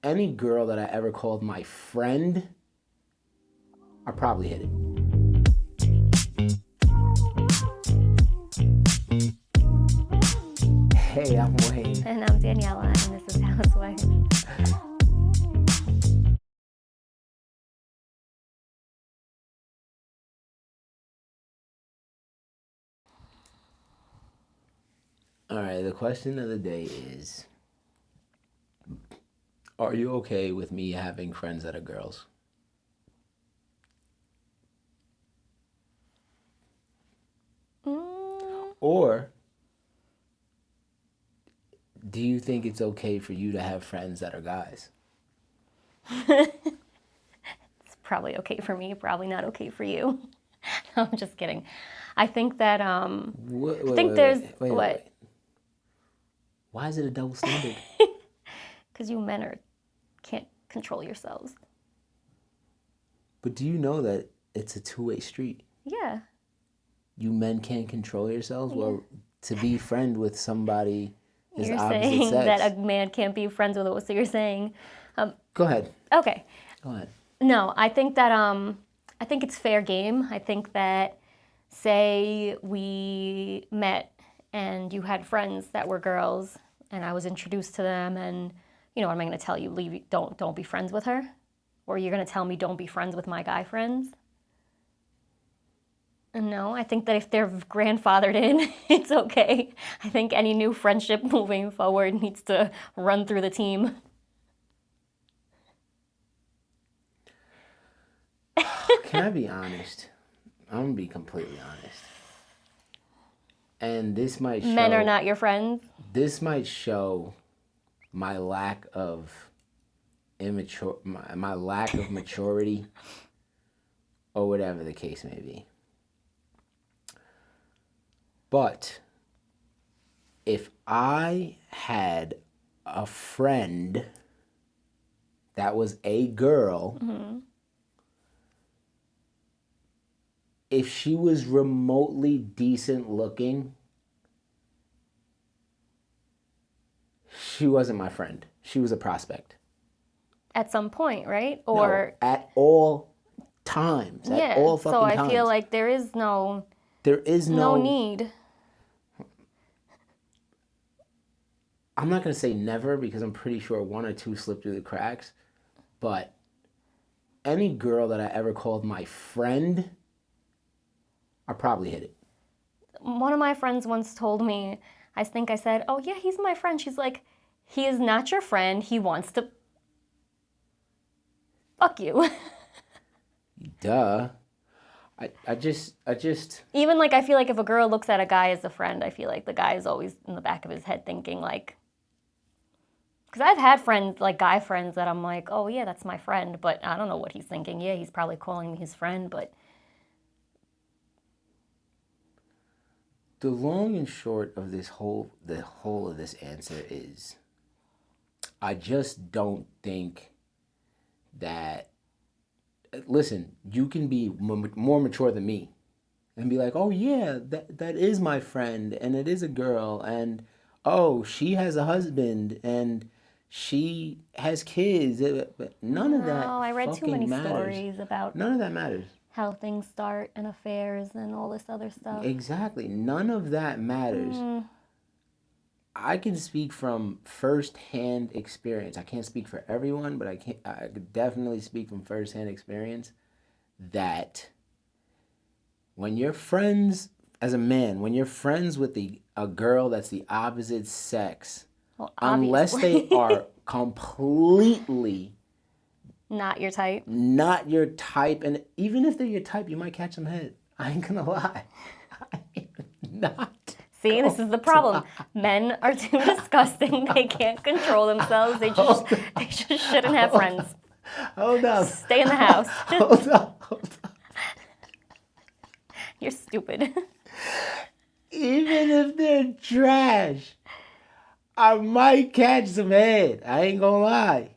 any girl that I ever called my friend, I probably hit it. Hey, I'm Wayne. And I'm Daniela, and this is Houxwife. All right, the question of the day is, are you okay with me having friends that are girls? Or do you think it's okay for you to have friends that are guys? It's probably okay for me, probably not okay for you. No, I'm just kidding. I think that Wait. Why is it a double standard? Because you men can't control yourselves. But do you know that it's a two-way street? Yeah. You men can't control yourselves? Yeah. Well, to be friend with somebody is You're opposite saying sex. that a man can't be friends with so you're saying... Go ahead. Okay. Go ahead. No, I think that I think it's fair game. I think that, say we met and you had friends that were girls and I was introduced to them, and what am I going to tell you? Don't be friends with her? Or you're going to tell me don't be friends with my guy friends? No, I think that if they're grandfathered in, it's okay. I think any new friendship moving forward needs to run through the team. Can I be honest? I'm going to be completely honest. And this might show... Men are not your friends? This might show my lack of my lack of maturity, or whatever the case may be. But if I had a friend that was a girl, if she was remotely decent looking, she wasn't my friend. She was a prospect. At some point, right? Or no, at all times. Yeah. At all fucking times. So I feel like there is no need. I'm not going to say never, because I'm pretty sure one or two slipped through the cracks. But any girl that I ever called my friend, I probably hit it. One of my friends once told me, I think I said, oh yeah, he's my friend. She's like, he is not your friend. He wants to fuck you. Duh. I just... Even I feel like if a girl looks at a guy as a friend, I feel like the guy is always in the back of his head thinking because I've had friends, guy friends, that I'm like, oh yeah, that's my friend, but I don't know what he's thinking. Yeah, he's probably calling me his friend, but... The long and short of the whole of this answer is, I just don't think that... Listen, you can be more mature than me and be like, oh yeah, that is my friend, and it is a girl, and oh, she has a husband, and she has kids. But none of that I read too many stories about... None of that matters. How things start and affairs and all this other stuff. Exactly. None of that matters. I can speak from first-hand experience. I can't speak for everyone, but I could definitely speak from first-hand experience that when you're friends, as a man, when you're friends with a girl that's the opposite sex, unless they are completely not your type. Not your type. And even if they're your type, you might catch some head. I ain't gonna lie. I am not. See, this is the problem. Men are too disgusting. They can't control themselves. They just shouldn't have friends. Hold up. Stay in the house. Hold up. You're stupid. Even if they're trash, I might catch some head. I ain't gonna lie.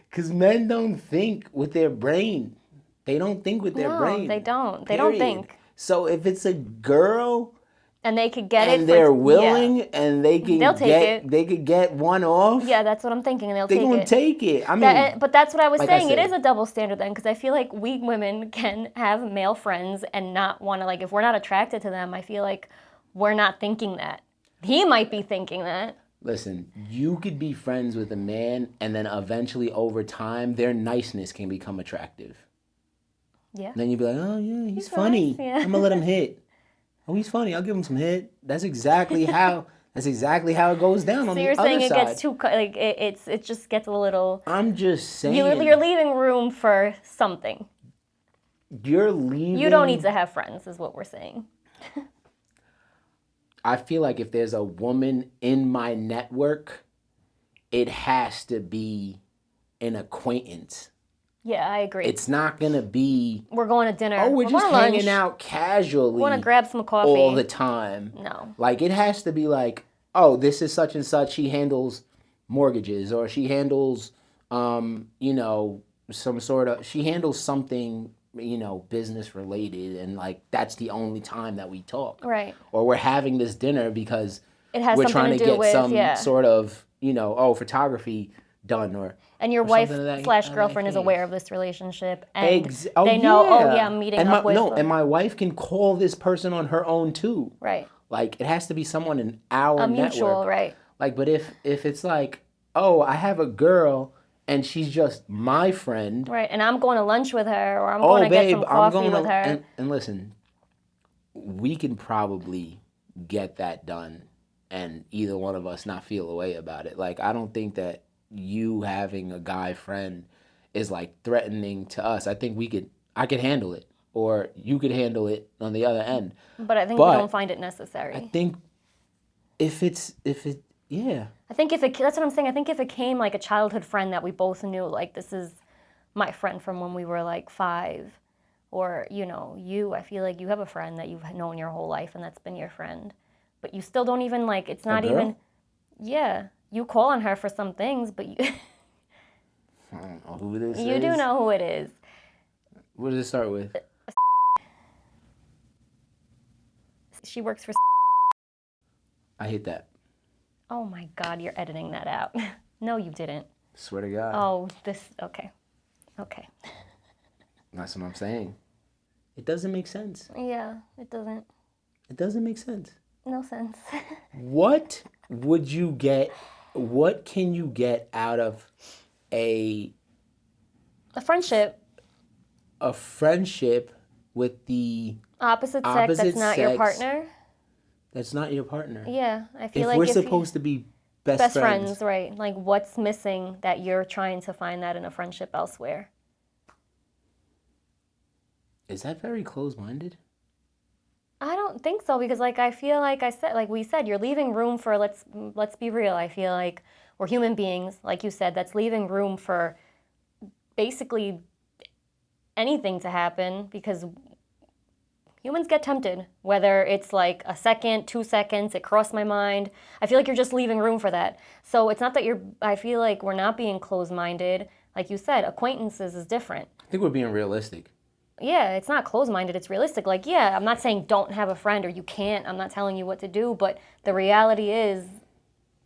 Because men don't think with their brain. They don't think with their brain. No, they don't. They Period. don't think. So if it's a girl And they could get and it. they're willing, and they They'll can take it. they could get one off. Yeah, that's what I'm thinking. They'll They take gonna it. take it. I mean, But that's what I was like I saying. It said- is a double standard then, because I feel like we women can have male friends and not want to, like, if we're not attracted to them, I feel like we're not thinking that. He might be thinking that. listen, you could be friends with a man, and then eventually, over time, their niceness can become attractive. Yeah. And then you'd be like, oh yeah, he's funny. nice, yeah. I'm gonna let him hit. Oh, he's funny. I'll give him some hit. That's exactly how. That's exactly how it goes down on So the you're other saying it side. gets too, like, it just gets a little, I'm just saying. you're leaving room for something. You're leaving. You don't need to have friends, is what we're saying. I feel like if there's a woman in my network, it has to be an acquaintance. Yeah, I agree. It's not gonna be, We're going to dinner. oh, we're going just to lunch. hanging out casually. We want to grab some coffee. all the time. No. Like, it has to be like, oh, this is such and such. She handles mortgages, or she handles, you know, she handles something, you know, business related, and like that's the only time that we talk. Right. Or we're having this dinner because It has we're something trying to to do get with, some yeah. sort of, you know, photography done, or And your or wife something of that- slash of that girlfriend is case. aware of this relationship, and Oh, they know, yeah. oh yeah, I'm meeting and up with. and my wife can call this person on her own too. Right. Like, it has to be someone in our A mutual, network. right. Like, but if it's like, oh, I have a girl and she's just my friend. Right, and I'm going to lunch with her, or I'm Oh, going to get babe, some I'm coffee going with to, her. and listen, we can probably get that done, and either one of us not feel a way about it. Like, I don't think that you having a guy friend is like threatening to us. I think I could handle it, or you could handle it on the other end. But I think we don't find it necessary. I think yeah. I think that's what I'm saying. I think if it came like a childhood friend that we both knew, like, this is my friend from when we were like 5, or, you know, I feel like you have a friend that you've known your whole life and that's been your friend, but you still don't even, like, it's not even, yeah, you call on her for some things, but you, I don't know who this is. you do know who it is. What does it start with? She works for. I hate that. Oh my God, you're editing that out. No, you didn't. Swear to God. Oh, okay. Okay. That's what I'm saying. It doesn't make sense. Yeah, it doesn't. It doesn't make sense. No sense. What can you get out of a friendship. A friendship with the Opposite sex that's not your partner? That's not your partner. Yeah, I feel If like we're supposed to be best friends, right? Like, what's missing that you're trying to find that in a friendship elsewhere? is that very closed-minded? I don't think so, because I feel like we said, you're leaving room for, let's be real. I feel like we're human beings, like you said, that's leaving room for basically anything to happen, because humans get tempted, whether it's like a second, 2 seconds, it crossed my mind. I feel like you're just leaving room for that. So it's not that I feel like we're not being closed-minded. Like you said, acquaintances is different. I think we're being realistic. Yeah, it's not closed-minded, it's realistic. Like, yeah, I'm not saying don't have a friend or you can't. I'm not telling you what to do, but the reality is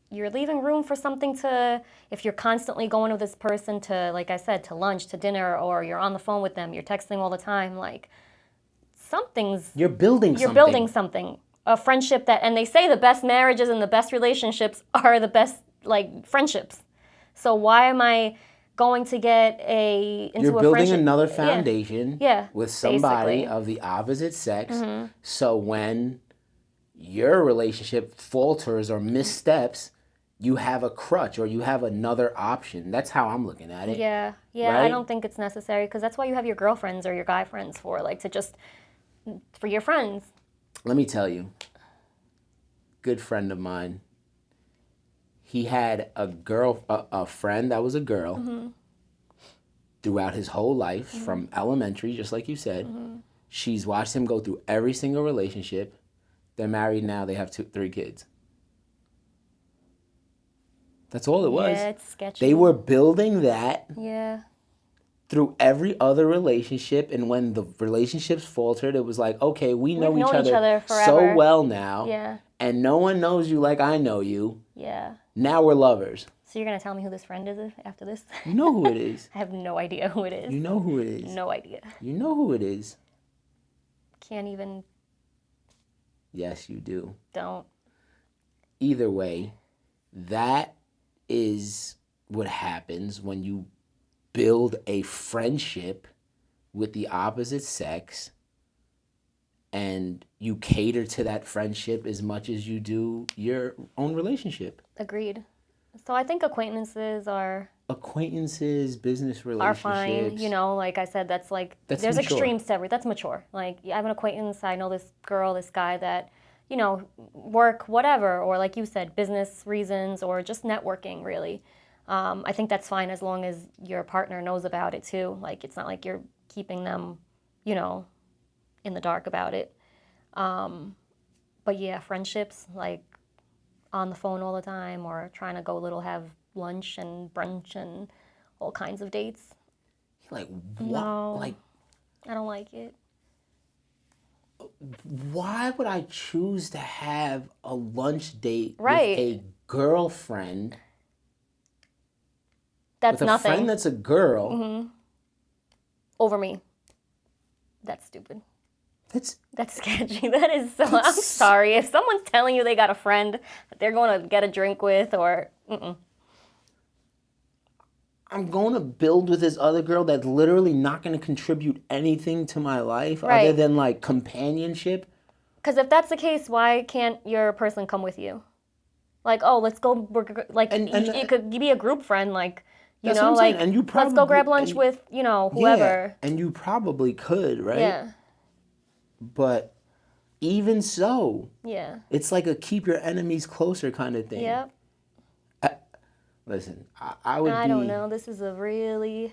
you're leaving room for something to, if you're constantly going with this person to, like I said, to lunch, to dinner, or you're on the phone with them, you're texting all the time, like, You're building something. A friendship and they say the best marriages and the best relationships are the best, like, friendships. So why am I going to get into You're a building friendship? another foundation with somebody basically. of the opposite sex. Mm-hmm. So when your relationship falters or missteps, you have a crutch or you have another option. That's how I'm looking at it. Yeah, right? I don't think it's necessary, because that's why you have your girlfriends or your guy friends for, like, for your friends. Let me tell you, good friend of mine, he had a friend that was a girl mm-hmm. throughout his whole life, mm-hmm. from elementary, just like you said. Mm-hmm. She's watched him go through every single relationship. They're married now. They have 3 kids. That's all it was. Yeah, it's sketchy. They were building that through every other relationship, and when the relationships faltered, it was like, okay, we know We've each known each other other so forever. well now, Yeah. and no one knows you like I know you. Yeah. Now we're lovers. So you're going to tell me who this friend is after this? You know who it is. I have no idea who it is. You know who it is. No idea. You know who it is. Can't even. Yes, you do. Don't. Either way, that is what happens when you build a friendship with the opposite sex and you cater to that friendship as much as you do your own relationship. Agreed. So I think acquaintances are business relationships are fine. You know, like I said, that's there's mature. extremes to every. That's mature. Like I have an acquaintance. I know this girl, this guy that, you know, work, whatever, or like you said, business reasons or just networking. Really, I think that's fine as long as your partner knows about it too. Like it's not like you're keeping them, you know, in the dark about it. But yeah, friendships like on the phone all the time or trying to go have lunch and brunch and all kinds of dates. Like what? No, Like I don't like it. why would I choose to have a lunch date Right. with a girlfriend? That's With a nothing friend that's a girl. over me. That's stupid. That's That's sketchy. That is so. I'm sorry. If someone's telling you they got a friend that they're going to get a drink with or. I'm going to build with this other girl that's literally not going to contribute anything to my life other Right. than like companionship. Because if that's the case, why can't your person come with you? Like, oh, let's go. Like, it could be a group friend. Like, you That's know, what I'm saying. like, And you let's go grab probably- lunch and- with, you know, whoever. Yeah, and you probably could, right? Yeah. But even so, Yeah. it's like a keep your enemies closer kind of thing. Yep. Listen, I would I be... don't know. This is a really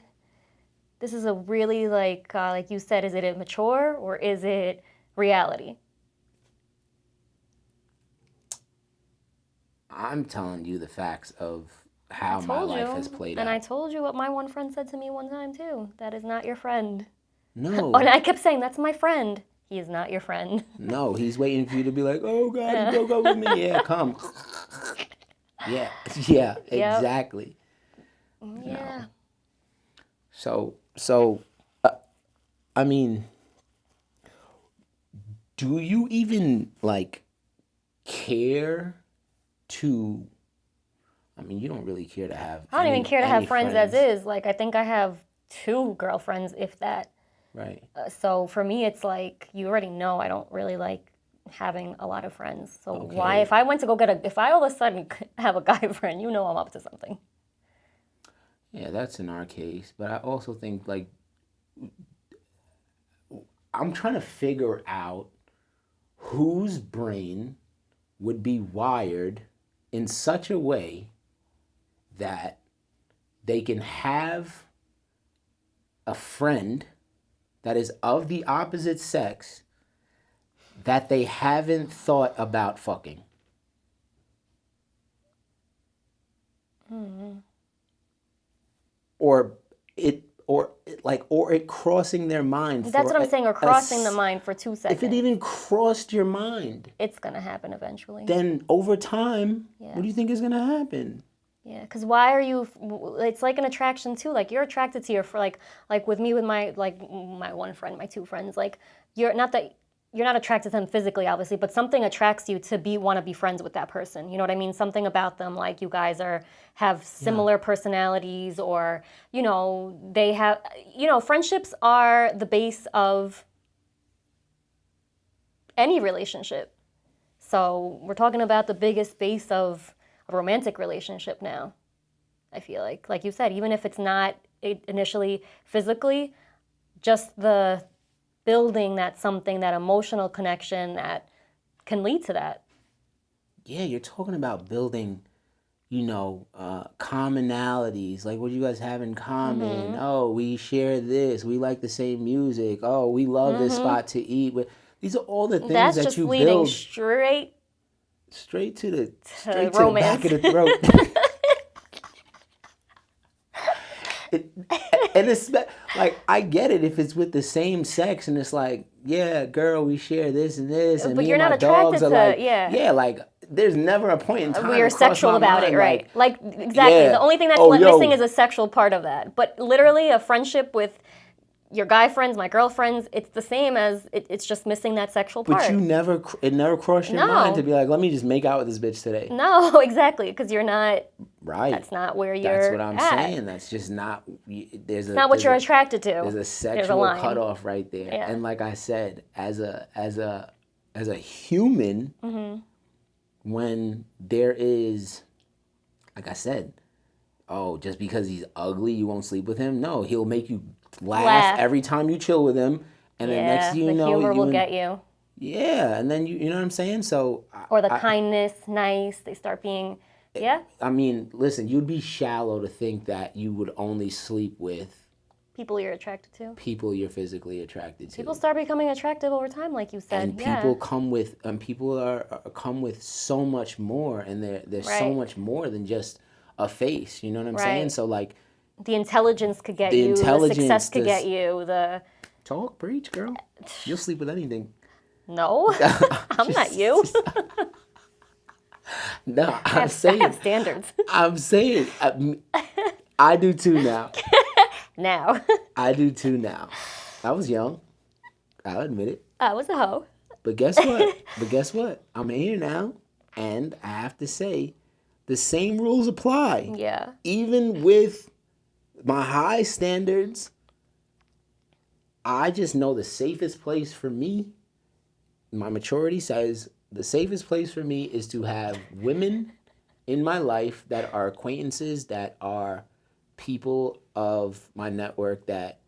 like you said, is it immature or is it reality? I'm telling you the facts of how my Told life you. has played And out. I told you what my one friend said to me one time too. That is not your friend. No. And I kept saying, that's my friend. He is not your friend. No, he's waiting for you to be like, oh, God, go with me. Yeah, come. Yeah, exactly. Yeah. So, I mean, do you even, like, care to... I mean, you don't really care to have... I don't even care to have friends as is. Like, I think I have 2 girlfriends, if that. Right. So for me, it's like, you already know I don't really like having a lot of friends. So Okay. why, if I went to go if I all of a sudden have a guy friend, you know I'm up to something. Yeah, that's in our case. But I also think, like, I'm trying to figure out whose brain would be wired in such a way that they can have a friend that is of the opposite sex that they haven't thought about fucking. Or it crossing their mind. That's what I'm saying, or crossing the mind for 2 seconds. If it even crossed your mind, It's going to happen eventually. then over time, what do you think is going to happen? Yeah, because why are you? It's like an attraction too. Like you're attracted to like with me with my one friend, my 2 friends. Like you're not attracted to them physically, obviously, but something attracts you to want to be friends with that person. You know what I mean? Something about them, like you guys have similar personalities, or you know they have. You know, friendships are the base of any relationship. So we're talking about the biggest base of a romantic relationship now, I feel like you said, even if it's not initially physically, just the building that emotional connection that can lead to that. Yeah, you're talking about building, commonalities. Like, what do you guys have in common? Oh, we share this. We like the same music. Oh, we love this spot to eat. These are all the things That's that just you leading build straight to the romance. back of the throat. And it's like, I get it if it's with the same sex and it's like, yeah, girl, we share this and this, and But me you're and not my attracted dogs are to, like, yeah. like there's never a point in time We are it crossed sexual my about mind, it, right? Like, exactly. yeah, The only thing that's oh, yo, missing is a sexual part of that. But literally, a friendship with your guy friends, my girlfriends, it's the same as it's just missing that sexual part. But it never crossed your mind to be like, let me just make out with this bitch today. No, exactly, because you're not. Right. That's not where you're. That's what I'm at. saying. That's just not. It's not what you're attracted to. There's a sexual cutoff right there. Yeah. And like I said, as a human, when there is, like I said, oh, just because he's ugly, you won't sleep with him. No, he'll make you laugh every time you chill with him, and then next thing you know, humor will get you. Yeah, and then you know what I'm saying. So or the kindness, nice. They start being. Yeah. I mean, listen, you'd be shallow to think that you would only sleep with people you're attracted to. People you're physically attracted to. People start becoming attractive over time, like you said. And people come with, come with so much more, and there's so much more than just a face. You know what I'm saying? So like, the intelligence could get you. The success could get you. The talk, preach, girl. You'll sleep with anything. No, I'm not you. No, I'm saying. I have standards. I'm saying. I do too now. Now. I do too now. I was young. I'll admit it. I was a hoe. But guess what? I'm here now, and I have to say, the same rules apply. Yeah. Even with my high standards, I just know the safest place for me, my maturity says, the safest place for me is to have women in my life that are acquaintances, that are people of my network that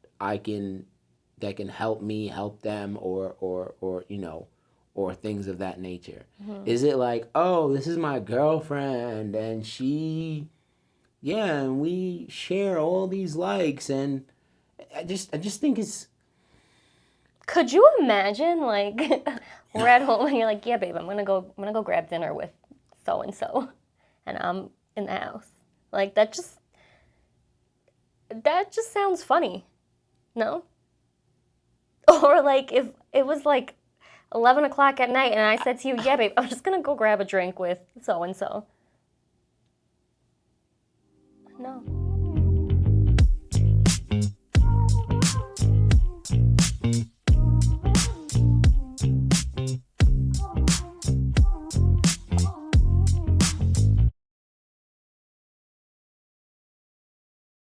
can help me help them, or you know, or things of that nature. Is it like, oh, this is my girlfriend and she, yeah, and we share all these likes, and I just think it's. Could you imagine, like, we're at home and you're like, yeah, babe, I'm gonna go grab dinner with so and so, and I'm in the house. Like, that just sounds funny, no? Or like if it was like 11 o'clock at night and I said to you, yeah, babe, I'm just gonna go grab a drink with so and so. No.